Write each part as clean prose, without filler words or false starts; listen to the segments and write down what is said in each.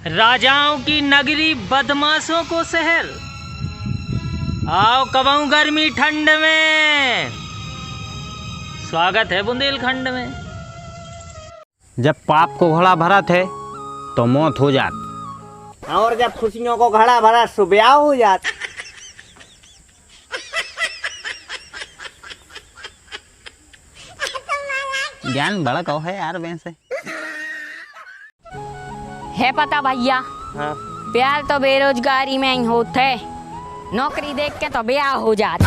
राजाओं की नगरी, बदमाशों को शहर। आओ कबहू गर्मी ठंड में, स्वागत है बुंदेलखंड में। जब पाप को घड़ा भरा थे तो मौत हो जाती, और जब खुशियों को घड़ा भरा सो ब्याह हो जाता। ज्ञान बड़ा कहो है यार वैसे है पता भैया। हाँ। प्यार तो बेरोजगारी में ही होते, नौकरी देख के तो ब्याह हो जाता।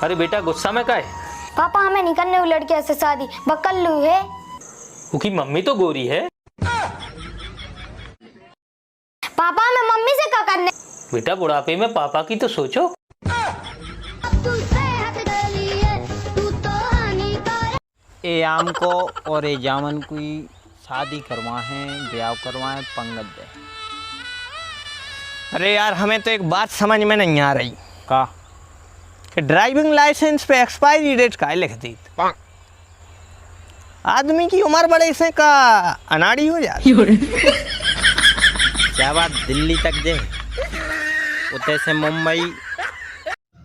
अरे बेटा गुस्सा में का है? पापा हमें नहीं करने वो लड़कियों से शादी, बकल्लू है। उसकी मम्मी तो गोरी है। पापा हमें मम्मी से क्या करने। बेटा बुढ़ापे में पापा की तो सोचो। ए आम को और ए जामन की शादी करवाएं, ब्याह करवाएं, पंगत दे। अरे यार हमें तो एक बात समझ में नहीं आ रही का कि ड्राइविंग लाइसेंस पे एक्सपायरी डेट का लिख दी। आदमी की उम्र बड़े से का अनाड़ी हो जाती। क्या बात दिल्ली तक जे उते से मुंबई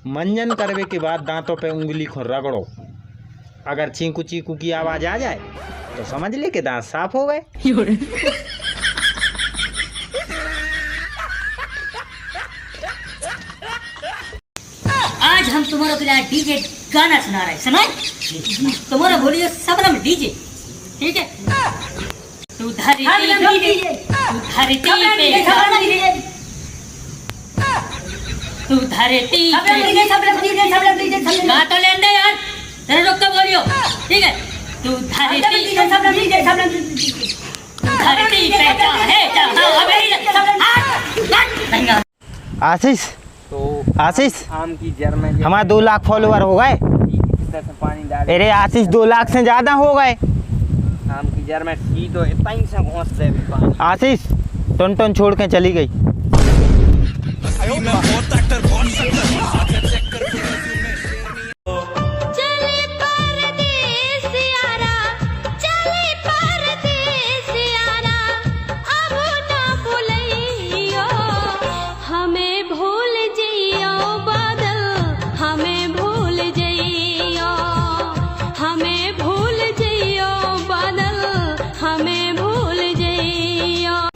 मंजन करवे के बाद दांतों पे उंगली को रगड़ो, अगर चीकू चीकू की आवाज आ जाए तो समझ ले कि दांत साफ हो गए। आज हम तुम्हारे के लिए डीजे गाना सुना रहे हैं, सुनाए तुम्हारा बोलिए सबरम डीजे, ठीक है? तू धरती पे, तू धरती गा तो लेंदे यार, तेरे रुक के बोलियो, ठीक है? तू धरती पे चाहे आशीष आशीष आम की जड़ में हमारे 2 लाख फॉलोवर हो गए। पानी डाल। अरे आशीष 2 लाख से ज्यादा हो गए। आम की जड़ में सीधो इतना ही से घोंस दे पानी। आशीष टन छोड़ के चली गई।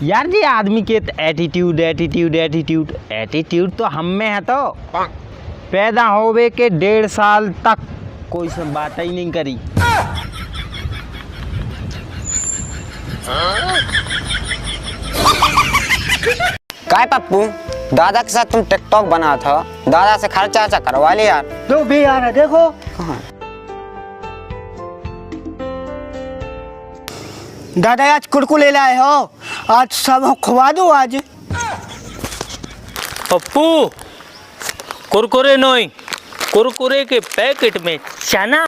यार जी आदमी के एटीट्यूड तो हम में है। तो पैदा होवे के 1.5 साल तक कोई से बात ही नहीं करी। काय पप्पू, दादा के साथ तुम टिकटॉक बना था, दादा से खर्चा करवा ले यार। तो भी यार देखो दादा आज कुरकुरे लाए हो, आज सब खुवा दो आज। पप्पू कुरकुरे नोई, कुरकुरे के पैकेट में चना।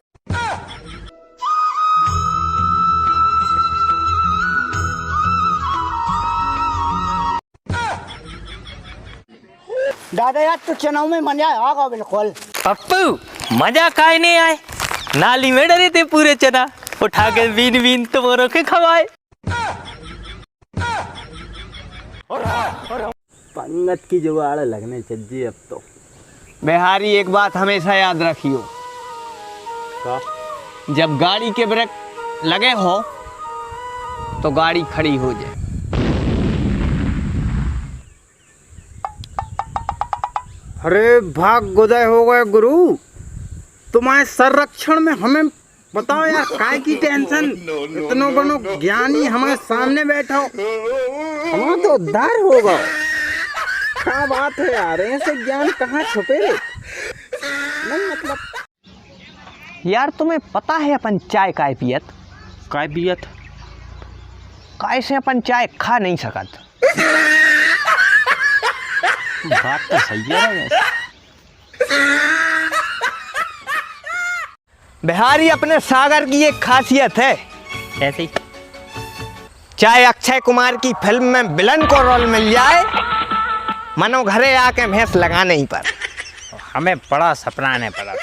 दादा यार तो चनाव में मजा आएगा बिल्कुल। पप्पू मजा काहे नहीं आए, नाली में डरे थे पूरे चना उठा के बीन बीन तुम्हारों के खवाए। पंगत की जुगाड़ लगने चाहिए अब तो। बिहारी एक बात हमेशा याद रखियो, जब गाड़ी के ब्रेक लगे हो तो गाड़ी खड़ी हो जाए। अरे भाग गोदय हो गए गुरु, तुम्हारे संरक्षण में हमें बताओ यार काय की टेंशन। इतनो बनो ज्ञानी हमारे सामने बैठा हो, हमारा तो उद्धार होगा। क्या बात है यार, ऐसे ज्ञान कहाँ छुपे रे? नहीं मतलब यार तुम्हें पता है अपन चाय काय पियत? काय पियत? काय से अपन चाय खा नहीं सकत। बात तो सही है। बिहारी अपने सागर की एक खासियत है, कैसी? चाहे अक्षय कुमार की फिल्म में विलन को रोल मिल जाए, मनो घरे आके भैंस लगाने ही पर। हमें बड़ा सपना ने पड़ा।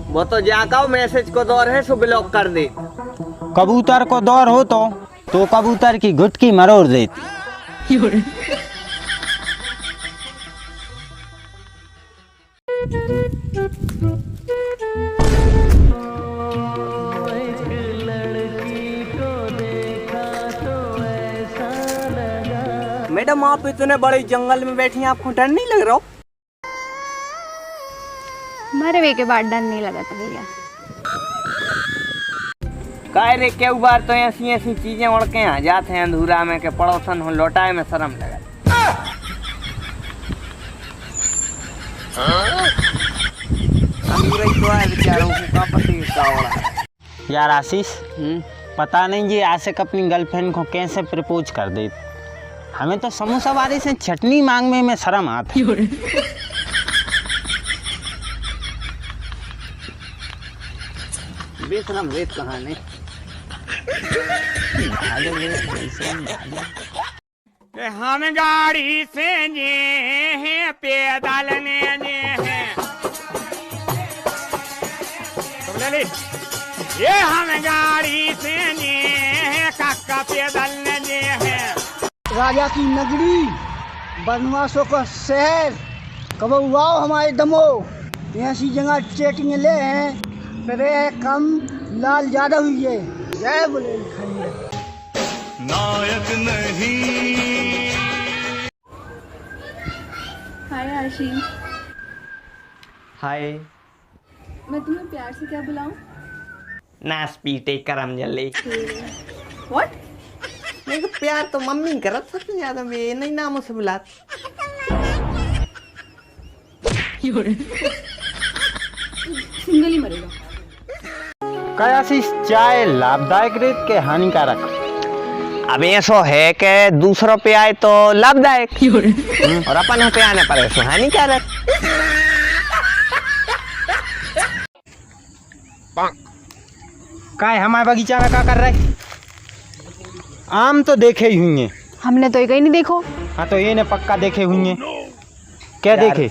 वो तो जाकाओ मैसेज को दौर है सो ब्लॉक कर दे। कबूतर को दौर हो तो कबूतर की गुटकी मरोड़ देती। मैडम आप इतने बड़े जंगल में बैठी हैं, आपको डर नहीं लग रहा हो? मरवे के बाद डर नहीं लगा था भैया। काय रे क्यों बार तो ऐसी ऐसी चीजें उड़ के आ जाते हैं अधूरा में के पड़ोसन हो लौटाए में शर्म लगा। तो है बेचारों को का पति का हो रहा है। यार आशीष, पता नहीं ये आशिक अपनी गर्लफ्रेंड को कैसे प्रपोज कर दे। हमें तो समोसा वाले से चटनी मांगने में शर्म आती। बेशरम रेत कहानी। हम गाड़ी से जे हैं पैदल ने जे हैं ये हम गाड़ी से जे हैं काका पैदल ने जे हैं। राजा की नगरी, बनवासों का शहर, कब आओ हमारे दमो। ऐसी जगह चेटिंग ले हैं, करे कम लाल ज्यादा हुई है। जय बोले नायक नहीं। हाय आशीष, हाय। मैं तुम्हें प्यार से क्या बुलाऊं? नास पीटे करम जले। व्हाट? मेरे को प्यार तो मम्मी करत सबसे ज्यादा, वे नहीं नामों से बुलात। सिंगल ही मरेगा। क्या आशीष, चाय लाभदायक रेत के हानिकारक? अब ऐसो है कि दूसरों पे आए तो लाभदायक और अपन पे आने पर ऐसो हानिकारक। काय हमारे बगीचा में क्या कर रहे? आम तो देखे ही हुए। हमने तो कहीं नहीं देखो। हाँ तो ये ने पक्का देखे हुए। क्या देखे?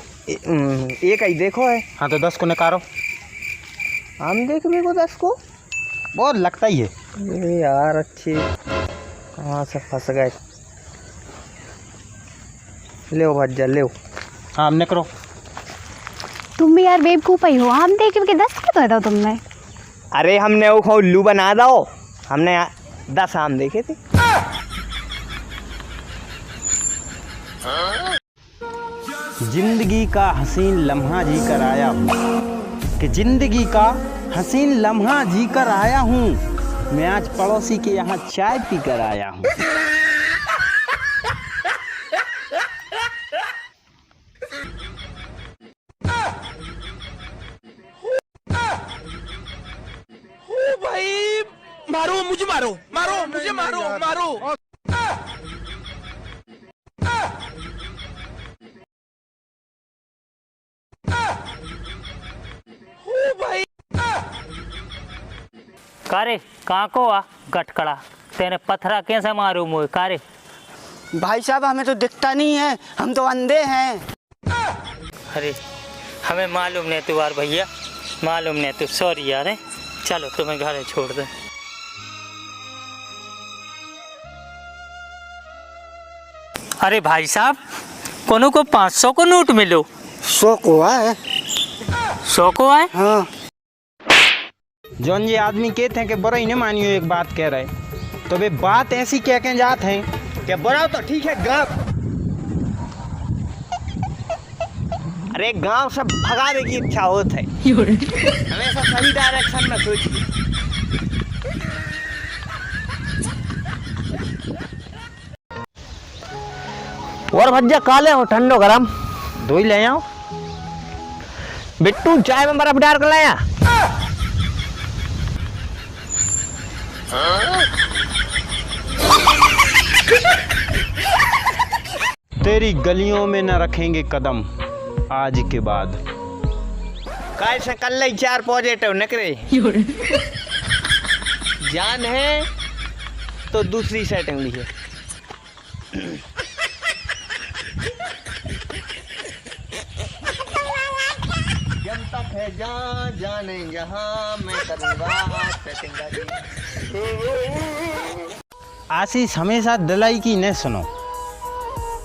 एक ही देखो है। हाँ तो 10 को निकालो। हम देख मेरे को 10 को बहुत लगता ही है। ये यार अच्छी कहाँ से फंस गए। ले भज्जा ले। हाँ हमने करो। तुम भी यार बेवकूफ ही हो। हम देख के 10 को तो था तुमने। अरे हमने वो उल्लू बना दो। हमने 10 आम देखे थे। जिंदगी का हसीन लम्हा जी कर आया हूँ कि जिंदगी का हसीन लम्हा जी कर आया हूँ। मैं आज पड़ोसी के यहाँ चाय पी कर आया हूँ। भाई मारो मुझे, मारो मारो मुझे, मारो मारो। कारे कहाँ को आ गटकड़ा, तेने पत्थरा कैसे मारू मुझे कारे? भाई साहब हमें तो दिखता नहीं है, हम तो अंधे हैं। अरे हमें मालूम नहीं तू यार भैया, मालूम नहीं तू, सॉरी यार है। चलो तुम्हें घर छोड़ दे। अरे भाई साहब, कोनो को 500 को नोट मिलो। 100 को है। 100 को है? हाँ। जौन ये आदमी कहते हैं कि बुरा ही नहीं मानियो, एक बात कह रहे तो वे बात ऐसी कह के जात हैं कि बुरा तो ठीक है गाँव। अरे गांव से भगाने की इच्छा होती है। हमेशा सही डायरेक्शन में सोचिए। और भज्जा काले हो ठंडो गरम दो ही ले आओ। बिट्टू चाय में बर्फ डाल कर लाया। तेरी गलियों में न रखेंगे कदम आज के बाद। काय से कल ही 4 पॉजिटिव निकले। जान है तो दूसरी सेटिंग ली है। है जहाँ जाने जहाँ मैं करूँगा सेटिंग। आशीष हमेशा दलाई की न सुनो।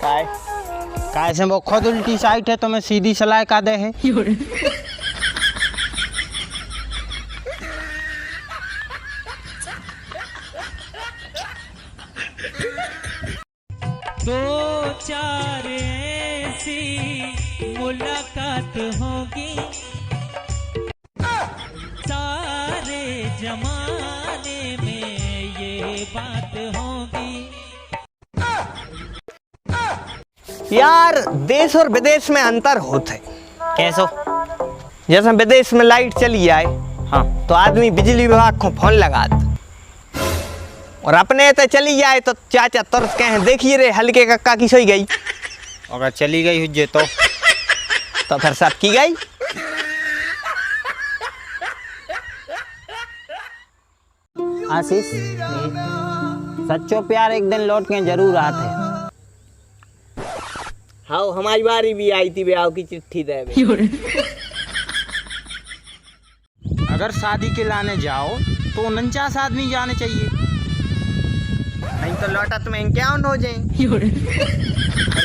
काय से वो खुद उल्टी साइड है, तुम्हें सीधी सलाह का दे है। दो चार ऐसी मुलाकात होगी, सारे जमाने में ये बात होगी। यार देश और विदेश में अंतर होता है। कैसो? जैसे विदेश में लाइट चली जाए, हाँ, तो आदमी बिजली विभाग को फोन लगा दे, और अपने तो चली जाए तो चाचा तुरंत कहें देखिए रे हल्के कक्का की सोई गई। अगर चली गई हुज्जे तो फिर सब की गई। आशीष, सच्चो प्यार एक दिन लौट के जरूर आते। हाँ हमारी बारी भी आई थी ब्याह की चिट्ठी दे। अगर शादी के लाने जाओ तो 49 आदमी जाने चाहिए, नहीं तो लौटत में क्या हो जाए।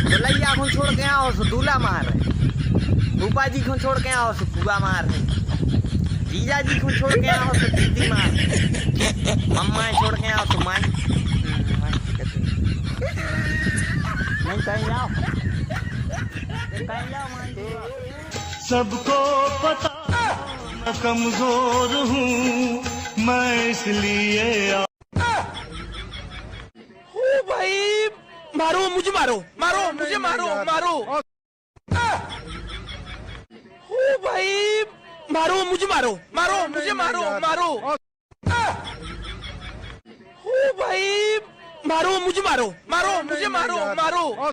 दुल्हैया को छोड़ के आओ सो दूल्हा मार रहे, फूफा जी को छोड़ के आओ सो फूफा मार रहे, जीजा जी को छोड़ के आओ सो दीदी मार रहे, मम्मा छोड़ के आओ सो माँ। नहीं कहीं जाओ, सबको पता मैं कमजोर हूँ, मैं इसलिए ओ भाई मारो मुझे, मारो मारो मुझे, मारो मारो। ओ भाई मारो मुझे, मारो मारो मुझे, मारो मारो। ओ भाई मारो मुझे, मारो मारो मुझे, मारो मारो।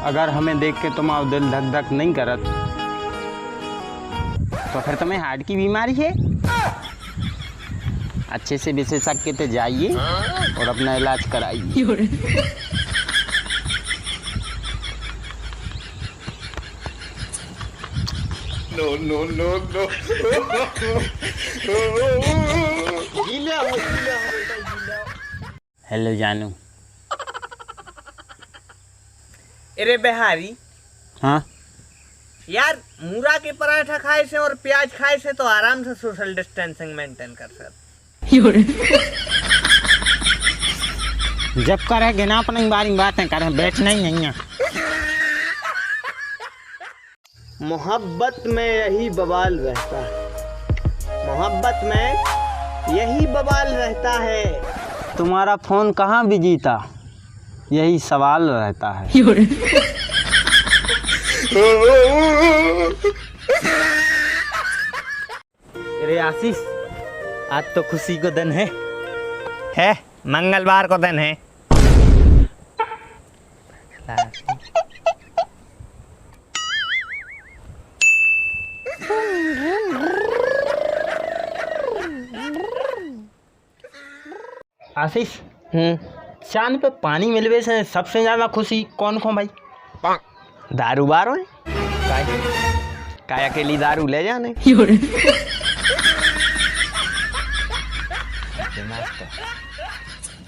अगर हमें देख के तुम्हारा दिल धक धक नहीं करत तो फिर तुम्हें हार्ट की बीमारी है। अच्छे से विशेषज्ञ के जाइए और अपना इलाज कराइए। No no no no. Hello जानू। अरे बिहारी, हाँ यार मूरा के पराठा खाए से और प्याज खाए से तो आराम से सोशल डिस्टेंसिंग मेंटेन कर सकते। जब करे गिना अपनी बारी बातें करें, बैठना ही नहीं है। मोहब्बत में यही बवाल रहता है, मोहब्बत में यही बवाल रहता है। तुम्हारा फोन कहाँ बिजी था, यही सवाल रहता है। अरे आशीष, आज तो खुशी को दिन है मंगलवार को दिन है। आशीष, चांद पे पानी मिलवे से सबसे ज्यादा खुशी कौन को भाई? दारू बारो है काय अकेली दारू ले जाने।